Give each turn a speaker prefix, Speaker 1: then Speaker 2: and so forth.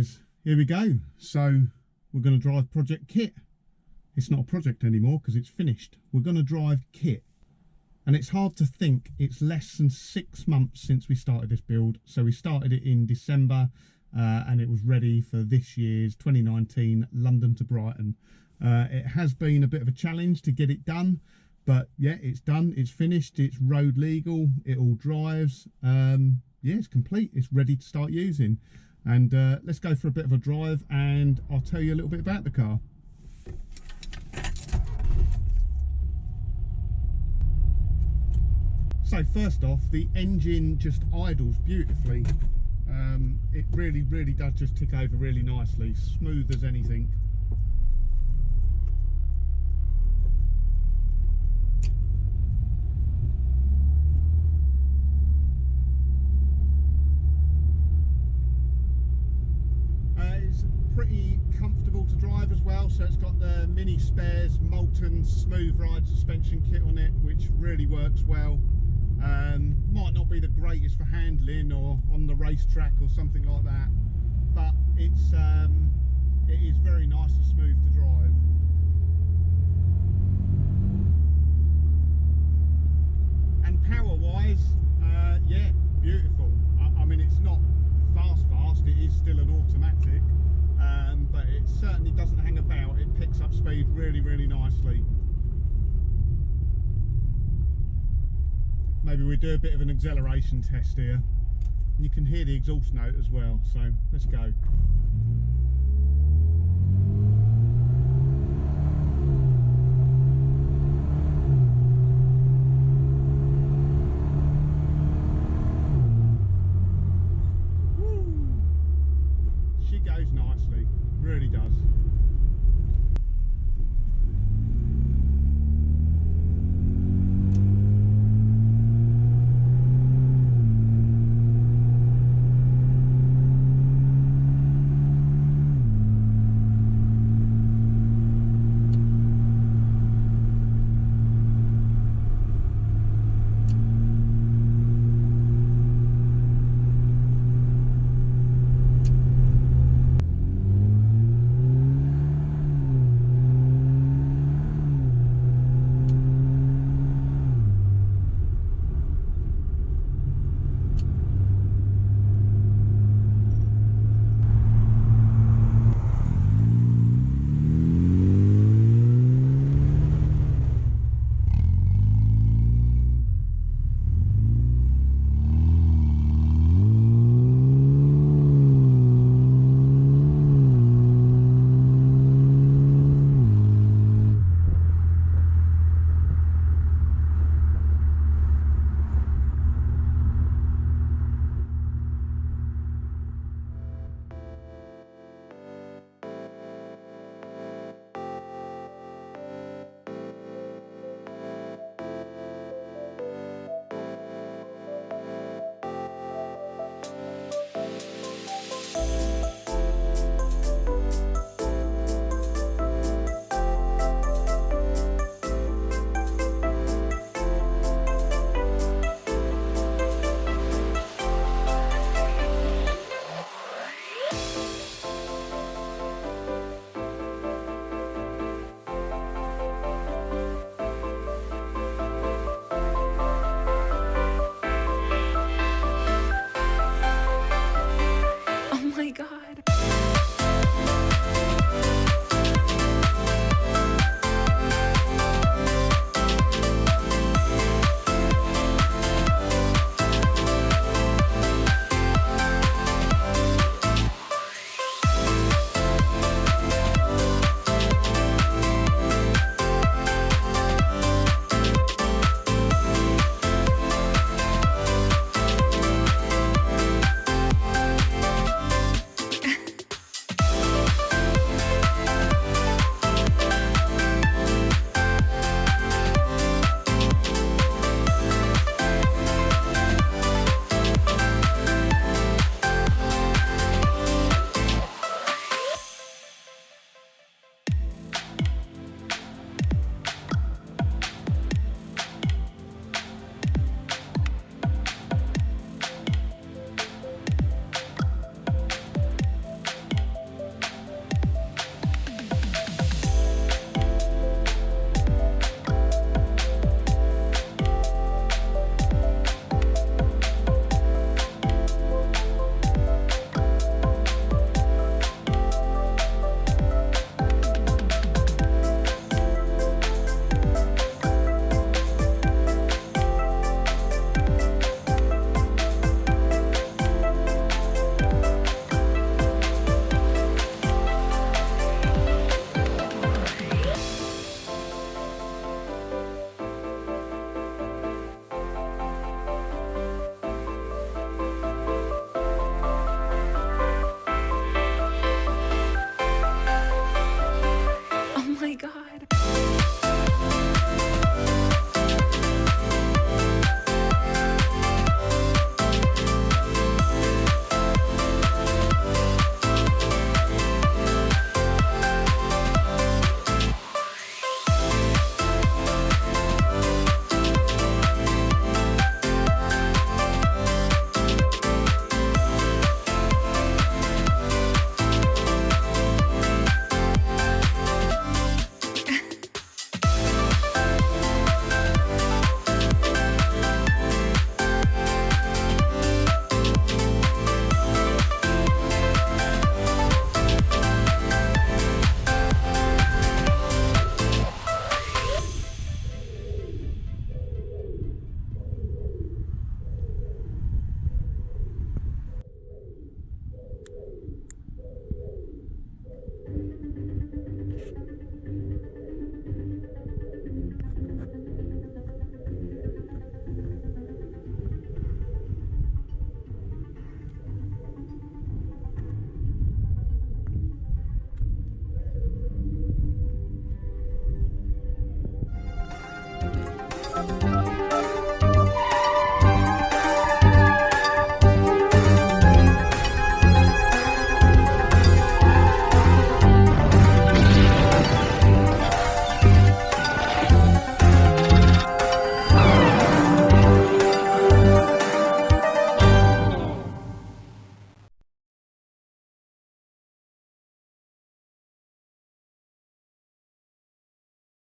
Speaker 1: guys, here we go. So we're going to drive Project KITT. It's not a project anymore because it's finished. We're going to drive KITT. And it's hard to think it's less than 6 months since we started this build. So we started it in December and it was ready for this year's 2019 London to Brighton. It has been a bit of a challenge to get it done, but yeah, it's done, it's finished, it's road legal, it all drives. Yeah, it's complete, it's ready to start using. And let's go for a bit of a drive and I'll tell you a little bit about the car. So first off, the engine just idles beautifully. It really does just tick over really nicely, smooth as anything. It's pretty comfortable to drive as well, so it's got the mini spares molten smooth ride suspension kit on it, which really works well. Might not be the greatest for handling or on the racetrack or something like that, but it is very nice and smooth to drive. And power wise, yeah, beautiful. I mean, it's not fast, it is still an automatic, but it certainly doesn't hang about. It picks up speed really nicely. Maybe we do a bit of an acceleration test here. You can hear the exhaust note as well, so let's go. Woo! She goes nicely, really does.